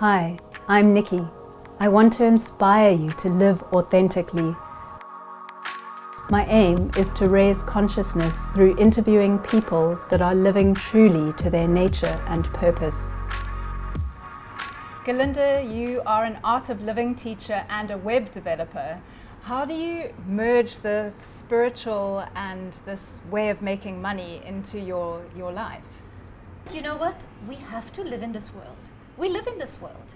Hi, I'm Nikki. I want to inspire you to live authentically. My aim is to raise consciousness through interviewing people that are living truly to their nature and purpose. Gerlinde, you are an Art of Living teacher and a web developer. How do you merge the spiritual and this way of making money into your life? You know what? We have to live in this world. We live in this world.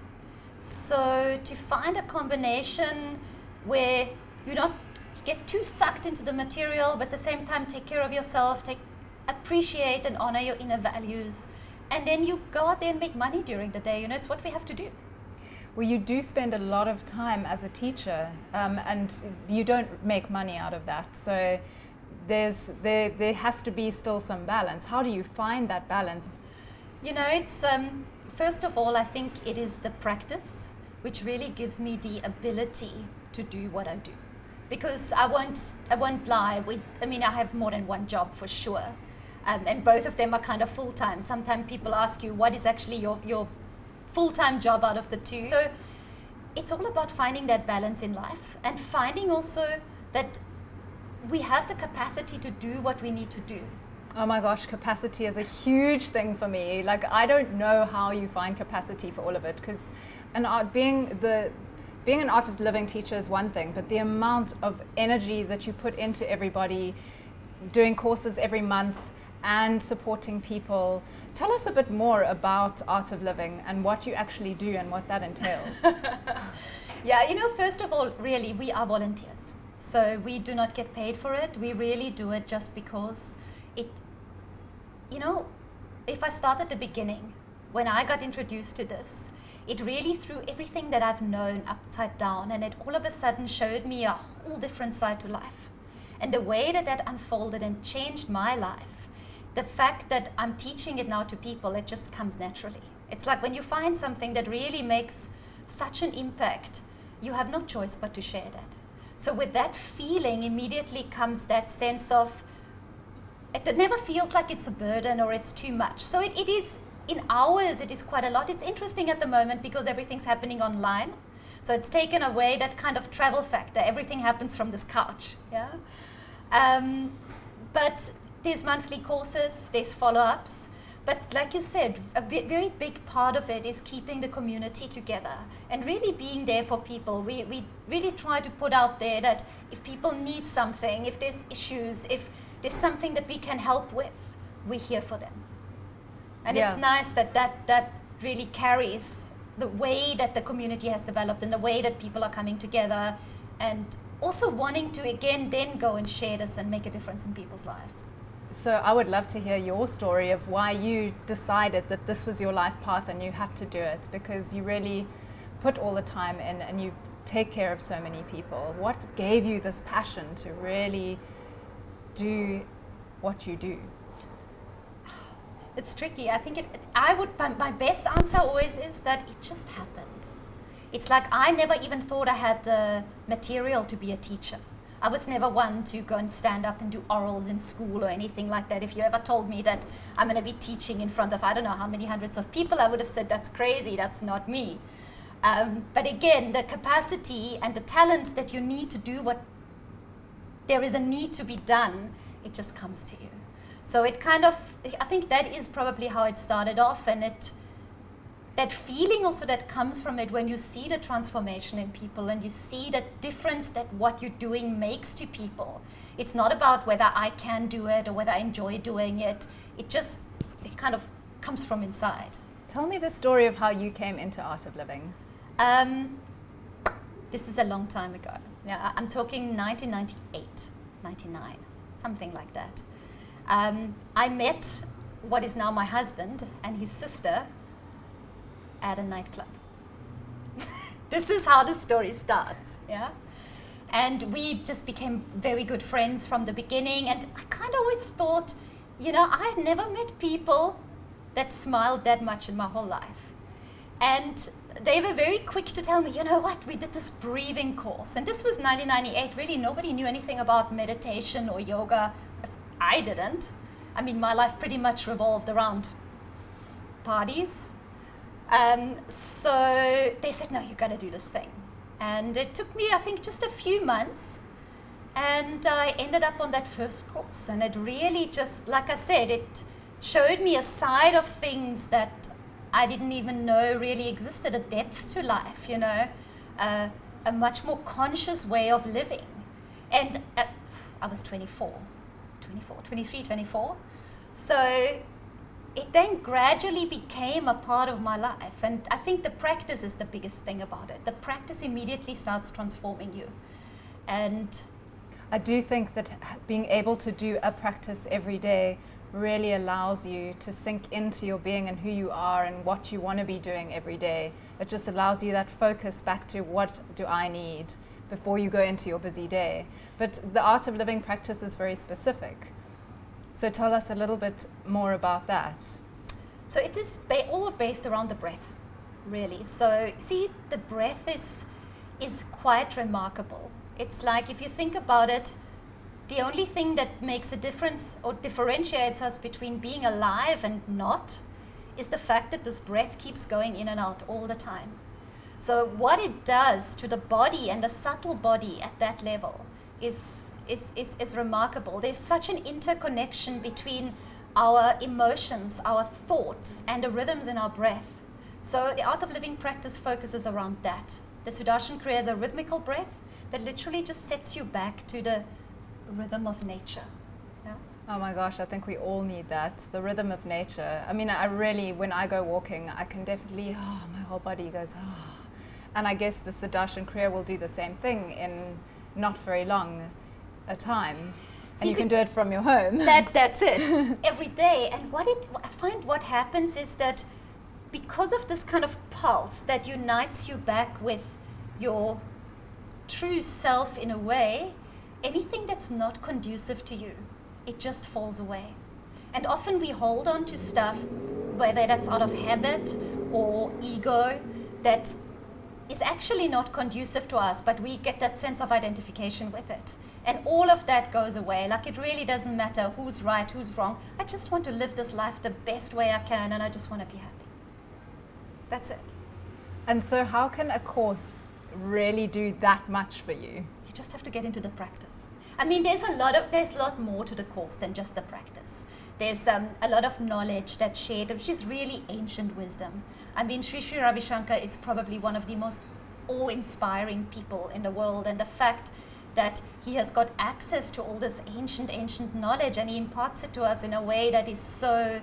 So to find a combination where you don't get too sucked into the material, but at the same time take care of yourself, appreciate and honor your inner values, and then you go out there and make money during the day. You know, it's what we have to do. Well, you do spend a lot of time as a teacher, and you don't make money out of that. So there has to be still some balance. How do you find that balance? You know, it's first of all, I think it is the practice which really gives me the ability to do what I do. Because I won't lie. I have more than one job for sure, and both of them are kind of full time. Sometimes people ask you, what is actually your full-time job out of the two? So it's all about finding that balance in life and finding also that we have the capacity to do what we need to do. Oh my gosh, capacity is a huge thing for me. Like, I don't know how you find capacity for all of it, because being an Art of Living teacher is one thing, but the amount of energy that you put into everybody, doing courses every month and supporting people. Tell us a bit more about Art of Living and what you actually do and what that entails. Yeah, you know, first of all, really, we are volunteers. So we do not get paid for it. We really do it just because if I start at the beginning, when I got introduced to this, it really threw everything that I've known upside down, and it all of a sudden showed me a whole different side to life. And the way that unfolded and changed my life, the fact that I'm teaching it now to people, it just comes naturally. It's like when you find something that really makes such an impact, you have no choice but to share that. So with that feeling immediately comes that sense of, it never feels like it's a burden or it's too much. So it is, in hours, it is quite a lot. It's interesting at the moment because everything's happening online. So it's taken away that kind of travel factor. Everything happens from this couch. Yeah. But there's monthly courses, there's follow-ups. But like you said, a very big part of it is keeping the community together and really being there for people. We really try to put out there that if people need something, if there's issues, if there's something that we can help with, we're here for them. And It's nice that really carries the way that the community has developed and the way that people are coming together and also wanting to, again, then go and share this and make a difference in people's lives. So I would love to hear your story of why you decided that this was your life path and you had to do it, because you really put all the time in and you take care of so many people. What gave you this passion to really do what you do? It's tricky. I think my best answer always is that it just happened. It's like I never even thought I had the material to be a teacher. I was never one to go and stand up and do orals in school or anything like that. If you ever told me that I'm going to be teaching in front of I don't know how many hundreds of people, I would have said, that's crazy, that's not me. But again, the capacity and the talents that you need to do what there is a need to be done, it just comes to you. So it kind of, I think that is probably how it started off, and that feeling also that comes from it when you see the transformation in people and you see the difference that what you're doing makes to people. It's not about whether I can do it or whether I enjoy doing it. It kind of comes from inside. Tell me the story of how you came into Art of Living. This is a long time ago. Yeah, I'm talking 1998, 99, something like that. I met what is now my husband and his sister at a nightclub. This is how the story starts, yeah? And we just became very good friends from the beginning, and I kind of always thought, I had never met people that smiled that much in my whole life. And they were very quick to tell me, you know what, we did this breathing course. And this was 1998, really nobody knew anything about meditation or yoga. I didn't. My life pretty much revolved around parties. So they said, no, you got to do this thing. And it took me, I think, just a few months. And I ended up on that first course. And it really just, like I said, it showed me a side of things that I didn't even know really existed, a depth to life, you know, a much more conscious way of living. And I was 24. So it then gradually became a part of my life. And I think the practice is the biggest thing about it. The practice immediately starts transforming you. And I do think that being able to do a practice every day really allows you to sink into your being and who you are and what you want to be doing every day. It just allows you that focus back to what do I need before you go into your busy day. But the Art of Living practice is very specific. So tell us a little bit more about that. So it is all based around the breath, really. So see, the breath is quite remarkable. It's like, if you think about it, the only thing that makes a difference or differentiates us between being alive and not is the fact that this breath keeps going in and out all the time. So what it does to the body, and the subtle body at that level, is remarkable. There's such an interconnection between our emotions, our thoughts, and the rhythms in our breath. So the Art of Living practice focuses around that. The Sudarshan Kriya is a rhythmical breath that literally just sets you back to the rhythm of nature. Yeah? Oh my gosh, I think we all need that, the rhythm of nature. I mean, I really, when I go walking, I can definitely, my whole body goes, And I guess the Sudarshan Kriya will do the same thing in not very long a time. And you can do it from your home. That's it, every day. And I find what happens is that because of this kind of pulse that unites you back with your true self in a way, anything that's not conducive to you, it just falls away. And often we hold on to stuff, whether that's out of habit or ego, that is actually not conducive to us, but we get that sense of identification with it. And all of that goes away. Like, it really doesn't matter who's right, who's wrong. I just want to live this life the best way I can, and I just want to be happy. That's it. And so how can a course really do that much for you? You just have to get into the practice. I mean, there's a lot more to the course than just the practice. There's a lot of knowledge that's shared, which is really ancient wisdom. I mean, Sri Sri Ravi Shankar is probably one of the most awe-inspiring people in the world, and the fact that he has got access to all this ancient knowledge, and he imparts it to us in a way that is so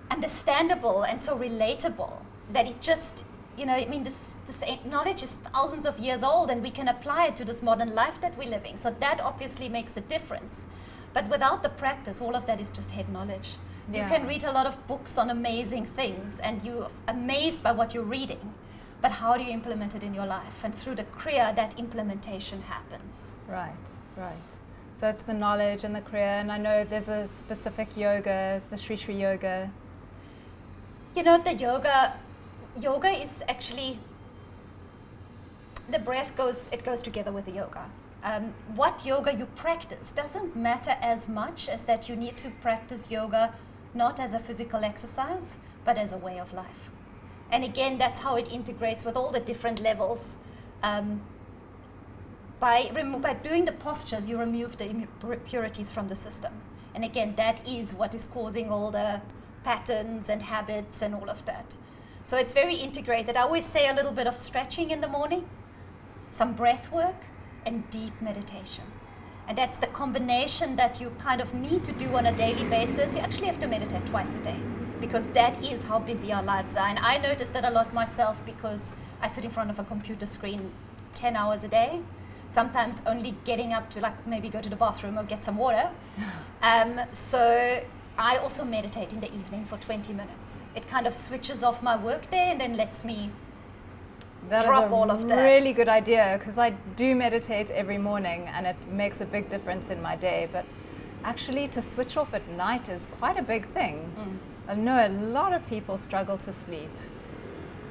understandable and so relatable that it just, I mean, this knowledge is thousands of years old, and we can apply it to this modern life that we're living. So that obviously makes a difference. But without the practice, all of that is just head knowledge. Yeah. You can read a lot of books on amazing things, and you're amazed by what you're reading. But how do you implement it in your life? And through the Kriya, that implementation happens. Right. So it's the knowledge and the Kriya, and I know there's a specific yoga, the Sri Sri yoga. The yoga is actually, the breath goes together with the yoga. What yoga you practice doesn't matter as much as that you need to practice yoga not as a physical exercise, but as a way of life. And again, that's how it integrates with all the different levels. By doing the postures, you remove the impurities from the system. And again, that is what is causing all the patterns and habits and all of that. So it's very integrated. I always say a little bit of stretching in the morning, some breath work, and deep meditation. And that's the combination that you kind of need to do on a daily basis. You actually have to meditate twice a day, because that is how busy our lives are. And I notice that a lot myself, because I sit in front of a computer screen 10 hours a day, sometimes only getting up to maybe go to the bathroom or get some water. So I also meditate in the evening for 20 minutes. It kind of switches off my work day and then lets me drop all of that. That is a really good idea, because I do meditate every morning and it makes a big difference in my day. But actually to switch off at night is quite a big thing. I know a lot of people struggle to sleep.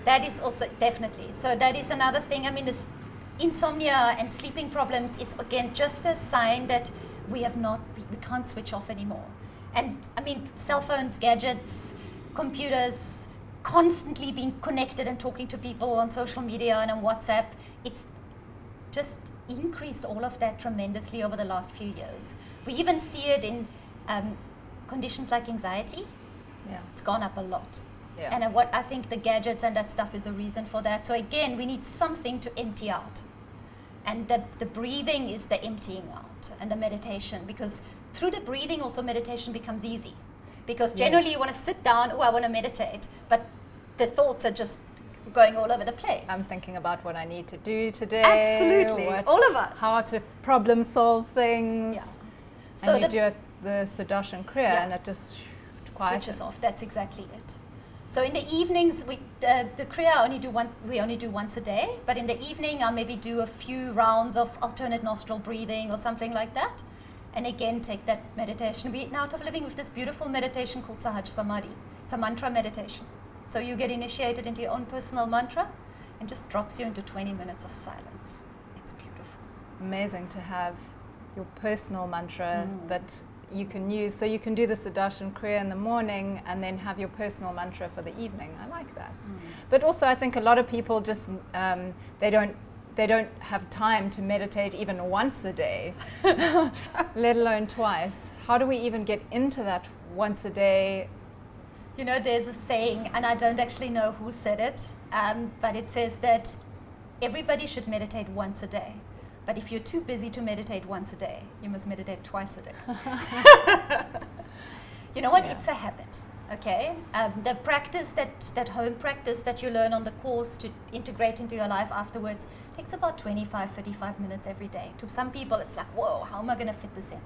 That is also definitely. So that is another thing. I mean, this insomnia and sleeping problems is again just a sign that we can't switch off anymore. And I mean, cell phones, gadgets, computers constantly being connected and talking to people on social media and on WhatsApp, it's just increased all of that tremendously over the last few years. We even see it in conditions like anxiety. Yeah. It's gone up a lot. Yeah. And what I think the gadgets and that stuff is a reason for that. So again, we need something to empty out. And the breathing is the emptying out, and the meditation, because through the breathing also meditation becomes easy. Because generally you want to sit down, I want to meditate, but the thoughts are just going all over the place. I'm thinking about what I need to do today. Absolutely, all of us. How to problem solve things. Yeah. So and you do the Sudarshan Kriya and it just switches off. That's exactly it. So in the evenings, the Kriya we only do once a day, but in the evening I'll maybe do a few rounds of alternate nostril breathing or something like that. And again, take that meditation. We in Art of Living with this beautiful meditation called Sahaj Samadhi. It's a mantra meditation. So you get initiated into your own personal mantra and just drops you into 20 minutes of silence. It's beautiful. Amazing to have your personal mantra that you can use. So you can do the Sudarshan Kriya in the morning and then have your personal mantra for the evening. I like that. But also I think a lot of people just, they don't have time to meditate even once a day, let alone twice. How do we even get into that once a day? You know, there's a saying, and I don't actually know who said it, but it says that everybody should meditate once a day. But if you're too busy to meditate once a day, you must meditate twice a day. You know what? Yeah. It's a habit. Okay, the practice, that home practice that you learn on the course to integrate into your life afterwards takes about 25, 35 minutes every day. To some people, it's like, whoa, how am I going to fit this in?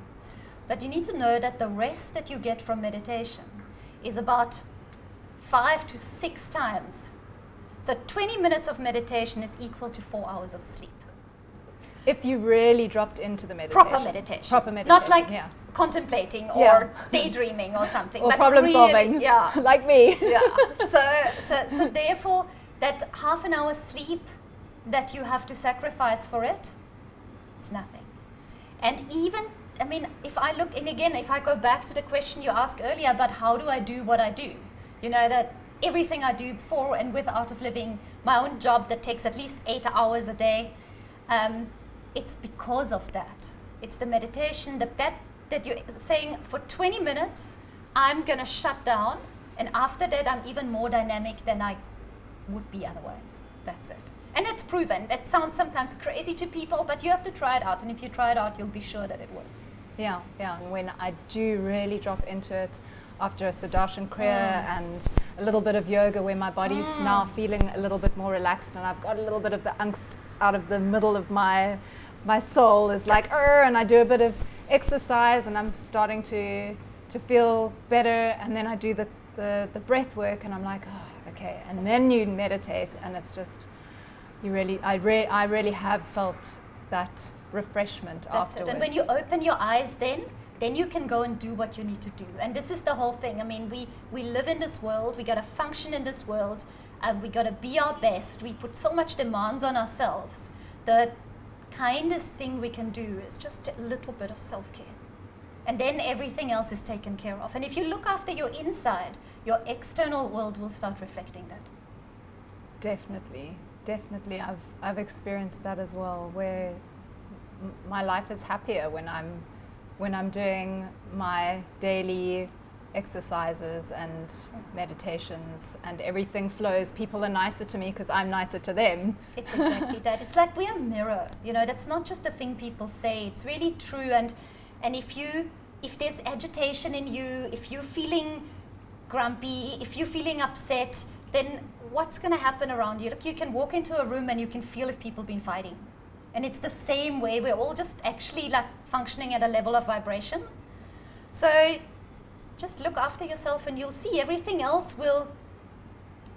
But you need to know that the rest that you get from meditation is about 5 to 6 times. So 20 minutes of meditation is equal to 4 hours of sleep. If you really dropped into the meditation. Proper meditation. Not like contemplating or daydreaming or something. Or but problem really, solving, like me. Yeah. So therefore, that half an hour sleep that you have to sacrifice for it, it's nothing. And even, I mean, if I look, and again, if I go back to the question you asked earlier about how do I do what I do, you know, that everything I do for and with Art of Living, my own job that takes at least 8 hours a day, it's because of that. It's the meditation, that you're saying for 20 minutes, I'm going to shut down, and after that, I'm even more dynamic than I would be otherwise. That's it. And it's proven. That sounds sometimes crazy to people, but you have to try it out, and if you try it out, you'll be sure that it works. Yeah. When I do really drop into it after a Sudarshan Kriya and a little bit of yoga where my body's now feeling a little bit more relaxed and I've got a little bit of the angst out of the middle of my soul is like, and I do a bit of exercise and I'm starting to feel better, and then I do the breath work and I'm like, okay, and then you meditate and it's just, I really have felt that refreshment afterwards. And when you open your eyes then you can go and do what you need to do. And this is the whole thing. I mean, we live in this world, we got to function in this world, and we got to be our best. We put so much demands on ourselves. The kindest thing we can do is just a little bit of self-care. And then everything else is taken care of. And if you look after your inside, your external world will start reflecting that. Definitely. I've experienced that as well, where my life is happier when I'm doing my daily exercises and meditations, and everything flows. People are nicer to me because I'm nicer to them. It's exactly that. It's like we're a mirror. You know, that's not just the thing people say. It's really true. And if there's agitation in you, if you're feeling grumpy, if you're feeling upset, then what's going to happen around you? Look, you can walk into a room and you can feel if people have been fighting. And it's the same way. We're all just actually like functioning at a level of vibration. So just look after yourself and you'll see everything else will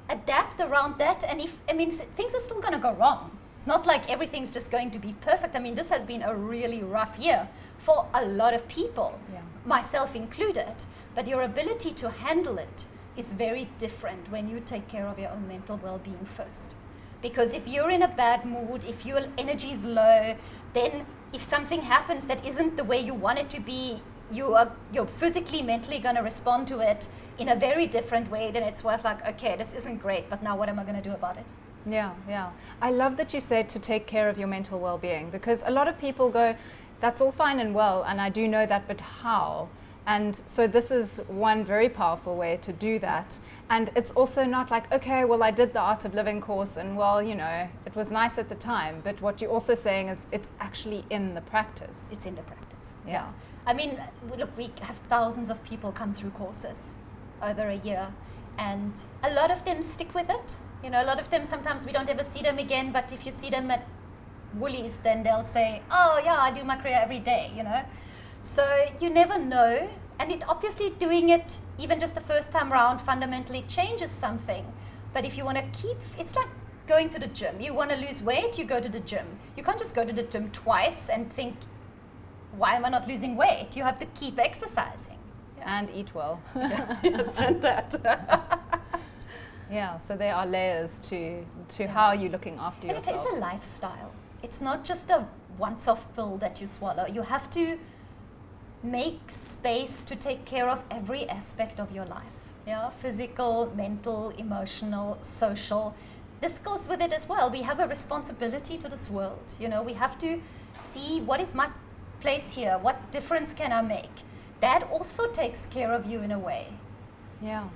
adapt around that. And things are still going to go wrong. It's not like everything's just going to be perfect. I mean, this has been a really rough year for a lot of people, myself included. But your ability to handle it is very different when you take care of your own mental well-being first. Because if you're in a bad mood, if your energy is low, then if something happens that isn't the way you want it to be, you're physically, mentally going to respond to it in a very different way, then it's worth like, okay, this isn't great, but now what am I going to do about it? Yeah. I love that you said to take care of your mental well-being, because a lot of people go, that's all fine and well, and I do know that, but how? And so this is one very powerful way to do that. And it's also not like, okay, well, I did the Art of Living course and, well, you know, it was nice at the time. But what you're also saying is it's actually in the practice. It's in the practice. Yeah. I mean, look, we have thousands of people come through courses over a year, and a lot of them stick with it. You know, a lot of them, sometimes we don't ever see them again, but if you see them at Woolies, then they'll say, oh yeah, I do my career every day, you know. So you never know. And it obviously doing it even just the first time round fundamentally changes something. But if you want to keep, it's like going to the gym. You want to lose weight, you go to the gym. You can't just go to the gym twice and think, why am I not losing weight? You have to keep exercising. Yeah. And eat well. Yes, and that. Yeah, so there are layers to how you're looking after and yourself. It is a lifestyle. It's not just a once-off pill that you swallow. You have to make space to take care of every aspect of your life. Yeah, physical, mental, emotional, social. This goes with it as well. We have a responsibility to this world. You know, we have to see what is my place here, what difference can I make. That also takes care of you in a way. Yeah.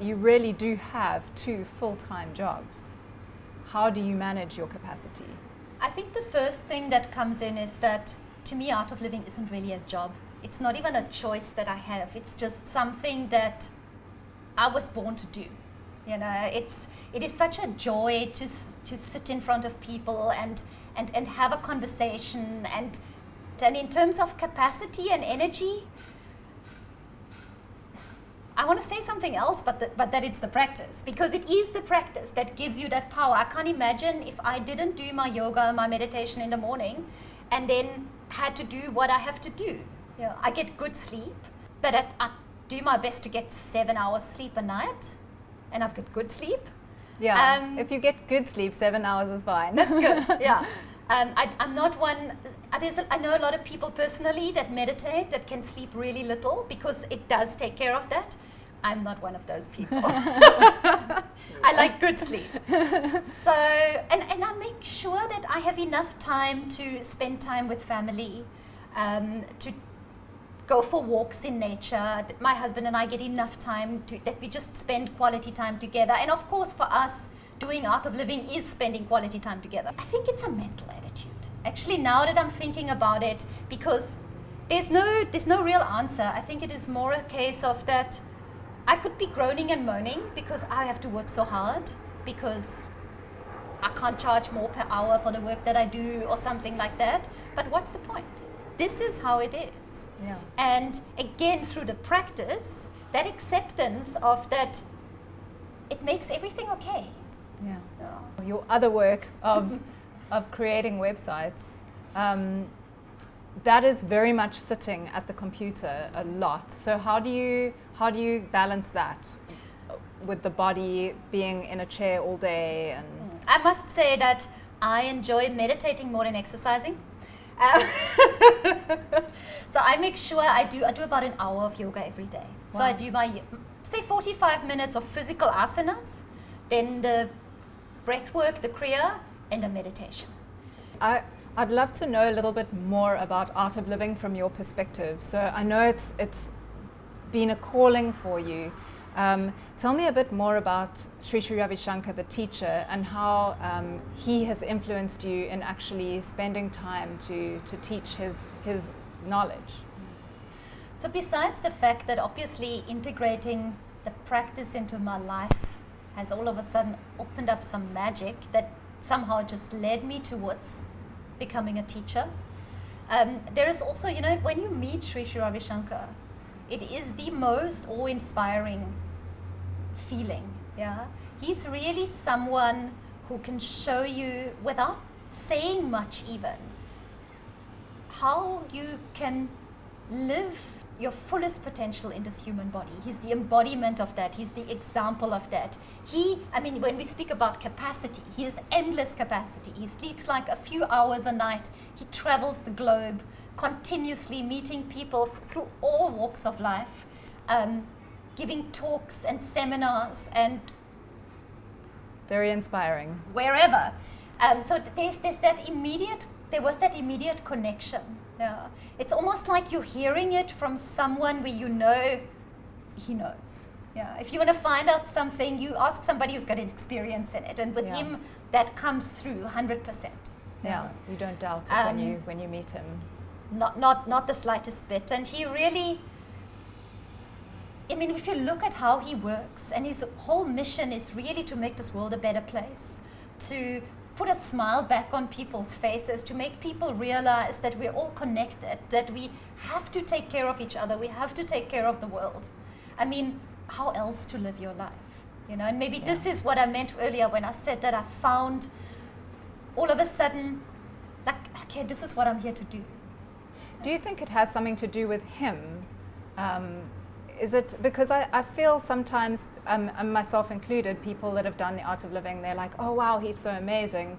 You really do have 2 full-time jobs. How do you manage your capacity? I think the first thing that comes in is that, to me, Art of Living isn't really a job. It's not even a choice that I have. It's just something that I was born to do. You know, it is such a joy to sit in front of people and have a conversation. And in terms of capacity and energy, I want to say something else, but that it's the practice, because it is the practice that gives you that power. I can't imagine if I didn't do my yoga and my meditation in the morning and then had to do what I have to do. You know, I get good sleep, but I do my best to get 7 hours sleep a night, and I've got good sleep. Yeah, if you get good sleep, 7 hours is fine. That's good, yeah. I'm not one, I know a lot of people personally that meditate, that can sleep really little, because it does take care of that. I'm not one of those people. I like good sleep. So, and I make sure that I have enough time to spend time with family, to go for walks in nature. My husband and I get enough time that we just spend quality time together. And of course, for us, doing Art of Living is spending quality time together. I think it's a mental attitude. Actually, now that I'm thinking about it, because there's no real answer. I think it is more a case of that I could be groaning and moaning because I have to work so hard, because I can't charge more per hour for the work that I do or something like that. But what's the point? This is how it is. Yeah. And again, through the practice, that acceptance of that, it makes everything okay. Yeah. Yeah. Your other work of creating websites, that is very much sitting at the computer a lot. So how do you balance that with the body being in a chair all day? And I must say that I enjoy meditating more than exercising. So I make sure I do about an hour of yoga every day. Wow. So I do my, say, 45 minutes of physical asanas, then the breath work, the kriya, and the meditation. I'd love to know a little bit more about Art of Living from your perspective. So I know it's been a calling for you. Tell me a bit more about Sri Sri Ravi Shankar, the teacher, and how he has influenced you in actually spending time to teach his knowledge. So besides the fact that obviously integrating the practice into my life has all of a sudden opened up some magic that somehow just led me towards becoming a teacher, there is also, you know, when you meet Sri Sri Ravi Shankar, it is the most awe-inspiring feeling. Yeah, he's really someone who can show you, without saying much even, how you can live your fullest potential in this human body. He's the embodiment of that. He's the example of that. When we speak about capacity, he has endless capacity. He sleeps like a few hours a night. He travels the globe, continuously meeting people through all walks of life, giving talks and seminars and Very inspiring. wherever. So there was that immediate connection. Yeah. It's almost like you're hearing it from someone where you know he knows. Yeah. If you want to find out something, you ask somebody who's got experience in it, and with him, that comes through 100%. Yeah, you don't doubt it when you meet him. Not the slightest bit. And he really, I mean, if you look at how he works, and his whole mission is really to make this world a better place, to put a smile back on people's faces, to make people realize that we're all connected, that we have to take care of each other, we have to take care of the world. I mean, how else to live your life? You know, and maybe this is what I meant earlier when I said that I found all of a sudden, like, okay, this is what I'm here to do. Do you think it has something to do with him? Is it because I feel sometimes, and myself included, people that have done the Art of Living, they're like, oh wow, he's so amazing.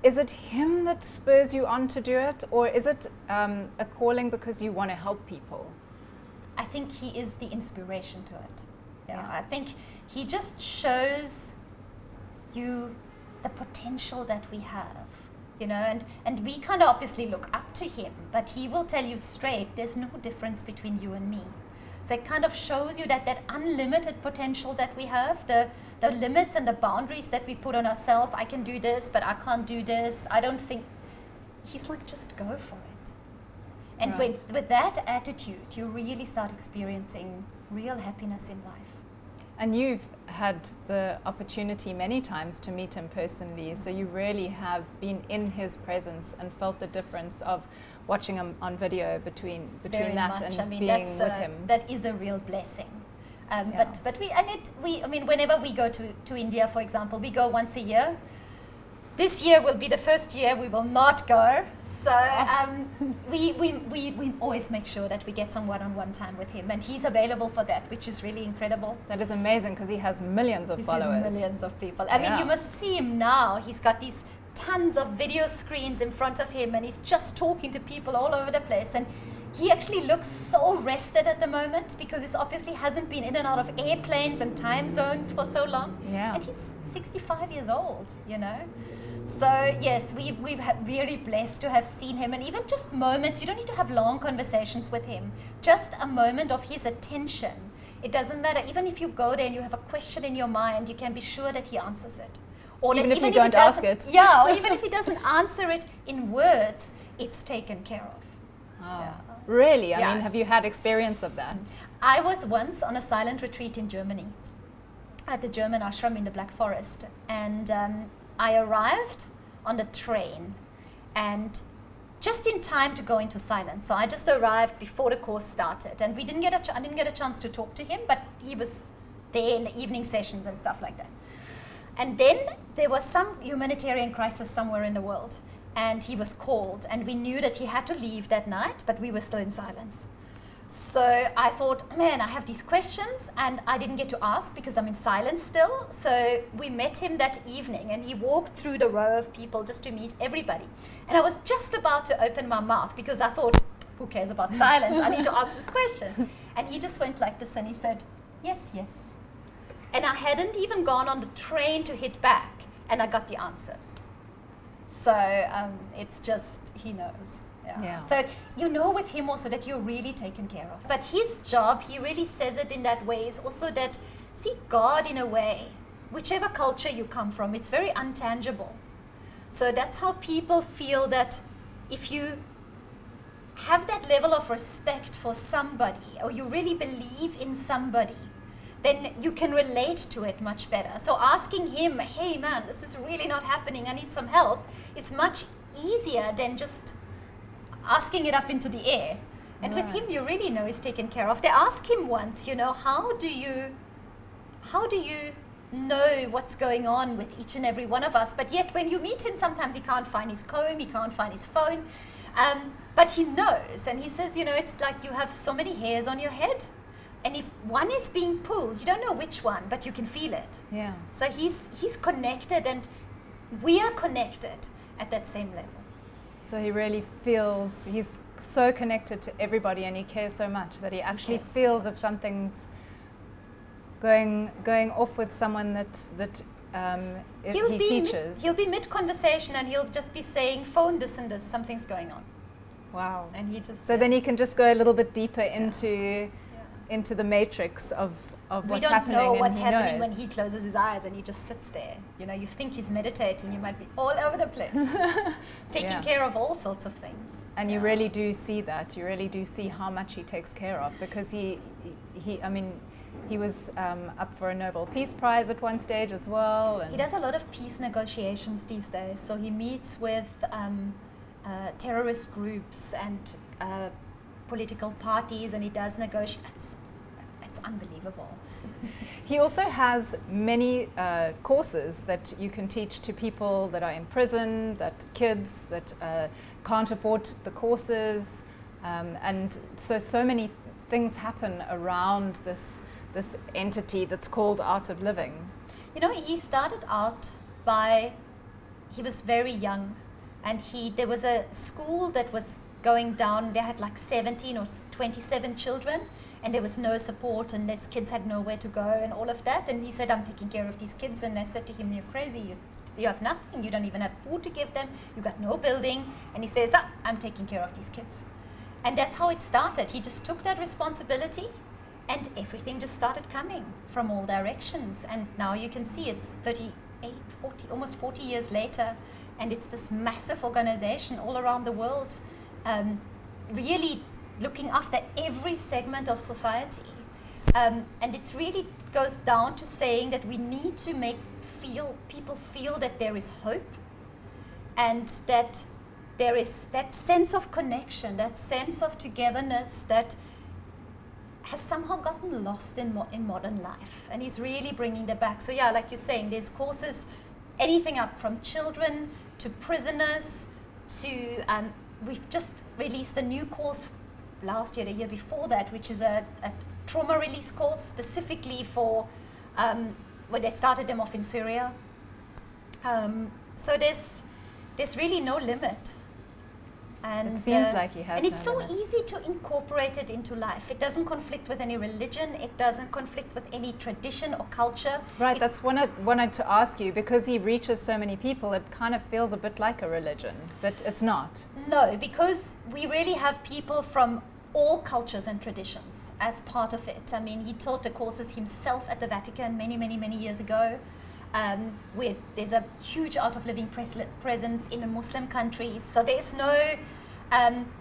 Is it him that spurs you on to do it, or is it a calling because you want to help people? I think he is the inspiration to it. Yeah. I think he just shows you the potential that we have, you know, and we kind of obviously look up to him, but he will tell you straight, there's no difference between you and me. So it kind of shows you that unlimited potential that we have, the limits and the boundaries that we put on ourselves. I can do this, but I can't do this. I don't think, he's like, just go for it. And with that attitude, you really start experiencing real happiness in life. And you've had the opportunity many times to meet him personally, so you really have been in his presence and felt the difference of watching him on video between Very that much. and I mean, being with him. That is a real blessing. But I mean, whenever we go to India, for example, we go once a year. This year will be the first year we will not go. So we always make sure that we get some one-on-one time with him, and he's available for that, which is really incredible. That is amazing because he has millions of followers. Millions of people. I mean, you must see him now. He's got these tons of video screens in front of him, and he's just talking to people all over the place. And he actually looks so rested at the moment because he obviously hasn't been in and out of airplanes and time zones for so long. Yeah. And he's 65 years old, you know. So yes, we've very blessed to have seen him, and even just moments, you don't need to have long conversations with him, just a moment of his attention. It doesn't matter, even if you go there and you have a question in your mind, you can be sure that he answers it. Or even if you don't ask it. Yeah, or even if he doesn't answer it in words, it's taken care of. Oh, Yeah. really? I Yeah, mean, have you had experience of that? I was once on a silent retreat in Germany at the German ashram in the Black Forest, and I arrived on the train and just in time to go into silence. So I just arrived before the course started, and I didn't get a chance to talk to him, but he was there in the evening sessions and stuff like that. And then there was some humanitarian crisis somewhere in the world, and he was called, and we knew that he had to leave that night, but we were still in silence. So I thought, man, I have these questions and I didn't get to ask because I'm in silence still. So we met him that evening, and he walked through the row of people just to meet everybody. And I was just about to open my mouth because I thought, who cares about silence? I need to ask this question. And he just went like this and he said, yes, yes. And I hadn't even gone on the train to hit back, and I got the answers. So it's just, he knows. Yeah. So you know with him also that you're really taken care of. But his job, he really says it in that way, is also that, see, God in a way, whichever culture you come from, it's very untangible. So that's how people feel that if you have that level of respect for somebody, or you really believe in somebody, then you can relate to it much better. So asking him, hey man, this is really not happening, I need some help, is much easier than just asking it up into the air. And with him, you really know he's taken care of. They asked him once, you know, how do you know what's going on with each and every one of us? But yet when you meet him, sometimes he can't find his comb, he can't find his phone, but he knows. And he says, you know, it's like you have so many hairs on your head, and if one is being pulled, you don't know which one, but you can feel it. Yeah. So he's connected, and we are connected at that same level. So he really feels, he's so connected to everybody, and he cares so much that he actually feels if something's going off with someone that he teaches. He'll be mid-conversation and he'll just be saying, phone this and this, something's going on. Wow. And he just... So then he can just go a little bit deeper into the matrix of what's happening. We don't know what's happening knows. when he closes his eyes and he just sits there. You know, you think he's meditating, you might be all over the place, taking care of all sorts of things. And you really do see that. You really do see how much he takes care of, because he was up for a Nobel Peace Prize at one stage as well. And he does a lot of peace negotiations these days. So he meets with terrorist groups and political parties, and he does negotiate. It's unbelievable. He also has many courses that you can teach to people that are in prison, that kids that can't afford the courses, and so many things happen around this entity that's called Art of Living. You know, he started out he was very young, and there was a school that was going down. They had like 17 or 27 children, and there was no support, and these kids had nowhere to go and all of that. And he said, I'm taking care of these kids. And I said to him, you're crazy. You have nothing. You don't even have food to give them. You got no building. And he says, I'm taking care of these kids. And that's how it started. He just took that responsibility, and everything just started coming from all directions. And now you can see it's 38, 40, almost 40 years later, and it's this massive organization all around the world, really looking after every segment of society. And it's really goes down to saying that we need to make people feel that there is hope, and that there is that sense of connection, that sense of togetherness that has somehow gotten lost in modern life. And he's really bringing that back. So yeah, like you're saying, there's courses, anything up from children to prisoners to, we've just released a new course last year, the year before that, which is a trauma release course specifically for, when they started them off in Syria. So there's really no limit. And it seems like he has. And it's no so limit. easy to incorporate it into life. It doesn't conflict with any religion. It doesn't conflict with any tradition or culture. Right, that's what I wanted to ask you, because he reaches so many people, it kind of feels a bit like a religion, but it's not. No, because we really have people from all cultures and traditions as part of it. I mean, he taught the courses himself at the Vatican many years ago. Where there's a huge Art of Living presence in the Muslim countries. So there's no,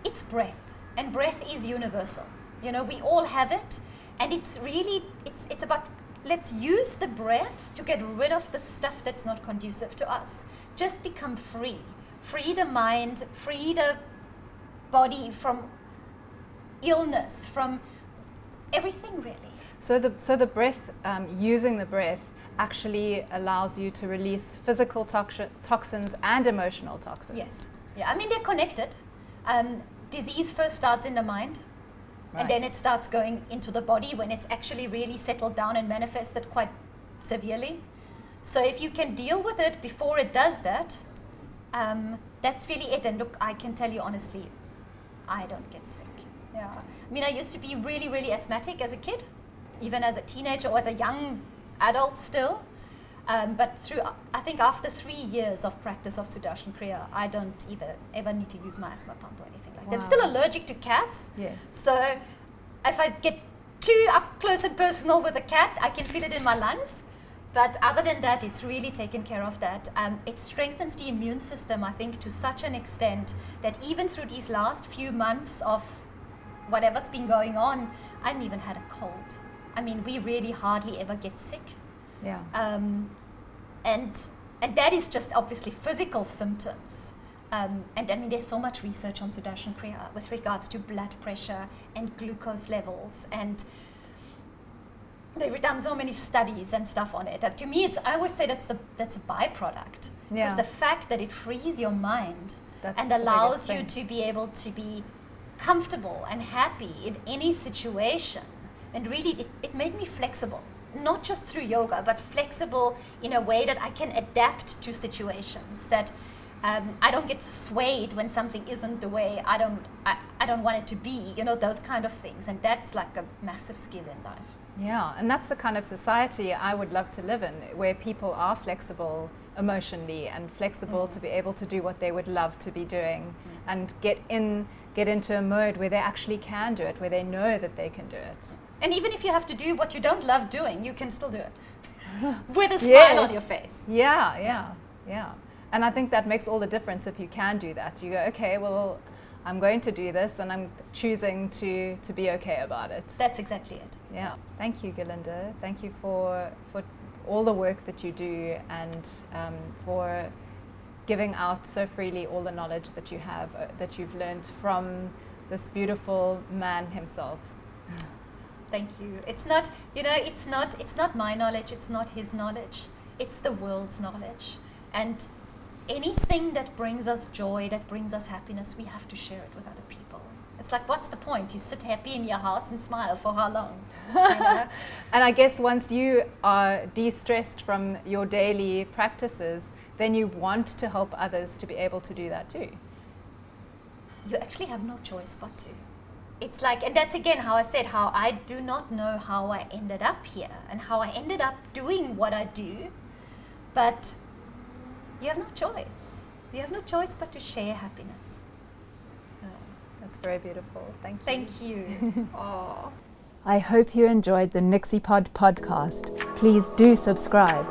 it's breath, and breath is universal. You know, we all have it, and it's really, it's about, let's use the breath to get rid of the stuff that's not conducive to us. Just become free. Free the mind, free the body from illness, from everything really. So the breath, using the breath, actually allows you to release physical toxins and emotional toxins. Yes. Yeah, I mean, they're connected. Disease first starts in the mind, and then it starts going into the body when it's actually really settled down and manifested quite severely. So if you can deal with it before it does that, that's really it. And look, I can tell you honestly, I don't get sick. Yeah. I mean, I used to be really asthmatic as a kid, even as a teenager or as a young adult still, but I think after 3 years of practice of Sudarshan Kriya, I don't ever need to use my asthma pump or anything like that. I'm still allergic to cats. Yes. So if I get too up close and personal with a cat, I can feel it in my lungs. But other than that, it's really taken care of that. It strengthens the immune system, I think, to such an extent that even through these last few months of whatever's been going on, I haven't even had a cold. I mean, we really hardly ever get sick. Yeah. And that is just obviously physical symptoms. And I mean, there's so much research on Sudarshan Kriya with regards to blood pressure and glucose levels. And they've done so many studies and stuff on it. To me, I always say that's a byproduct. Because the fact that it frees your mind and allows you to be able to be comfortable and happy in any situation. And really, it made me flexible, not just through yoga, but flexible in a way that I can adapt to situations, that I don't get swayed when something isn't the way I don't want it to be, those kind of things. And that's like a massive skill in life. Yeah, and that's the kind of society I would love to live in, where people are flexible emotionally and flexible to be able to do what they would love to be doing, and get into a mode where they actually can do it, where they know that they can do it. And even if you have to do what you don't love doing, you can still do it with a smile on your face. Yeah. And I think that makes all the difference if you can do that. You go, okay, well, I'm going to do this, and I'm choosing to be okay about it. That's exactly it. Yeah. Thank you, Gerlinde. Thank you for all the work that you do, and for giving out so freely all the knowledge that you have, that you've learned from this beautiful man himself. Thank you. It's not, it's not my knowledge, it's not his knowledge, it's the world's knowledge. And anything that brings us joy, that brings us happiness, we have to share it with other people. It's like, what's the point? You sit happy in your house and smile for how long? And I guess once you are de-stressed from your daily practices, then you want to help others to be able to do that too. You actually have no choice but to. It's like, and that's again how I said, how I do not know how I ended up here and how I ended up doing what I do, but you have no choice. You have no choice but to share happiness. That's very beautiful. Thank you. Thank you. Oh. I hope you enjoyed the NixyPod podcast. Please do subscribe